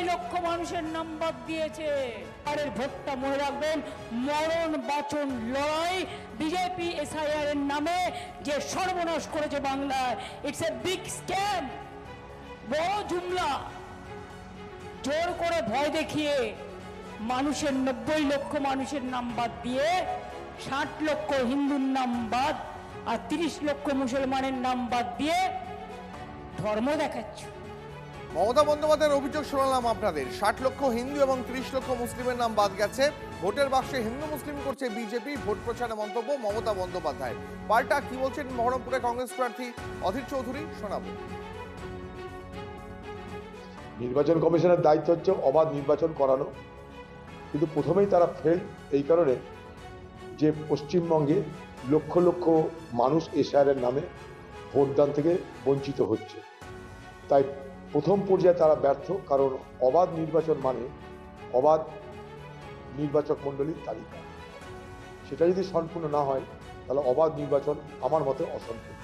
লক্ষ মানুষের নাম বাদ দিয়েছে। আর ভোটটা মনে রাখবেন, মরণ বাঁচন লড়াই। বিজেপি এসআইআর এর নামে যে সর্বনাশ করেছে বাংলায়, ইটস এ বিগ স্ক্যাম, বড় জুমলা। জোর করে ভয় দেখিয়ে মানুষের 90 লক্ষ মানুষের নাম বাদ দিয়ে 60 লক্ষ হিন্দুর নাম বাদ আর 30 লক্ষ মুসলমানের নাম বাদ দিয়ে ধর্ম দেখাচ্ছ। মমতা বন্দ্যোপাধ্যায়ের অভিযোগ শোনালাম আপনাদের, 60 লক্ষ হিন্দু এবং 30 লক্ষ মুসলিমের নাম বাদ গেছে। ভোটের বাক্সে হিন্দু মুসলিম করছে বিজেপি, ভোট প্রচারে মন্তব্য মমতা বন্দ্যোপাধ্যায়। পাল্টা কি বলছেন বহরমপুরে কংগ্রেস প্রার্থী অধীর চৌধুরী, শোনাবো। নির্বাচন কমিশনের দায়িত্ব হচ্ছে অবাধ নির্বাচন করানো, কিন্তু প্রথমেই তারা ফেল এই কারণে যে পশ্চিমবঙ্গে লক্ষ লক্ষ মানুষ এসআইআর নামে ভোটদান থেকে বঞ্চিত হচ্ছে। তাই প্রথম পর্যায়ে তারা ব্যর্থ, কারণ অবাধ নির্বাচন মানে অবাধ নির্বাচক মণ্ডলীর তালিকা। সেটা যদি সম্পূর্ণ না হয় তাহলে অবাধ নির্বাচন আমার মতে অসম্পূর্ণ।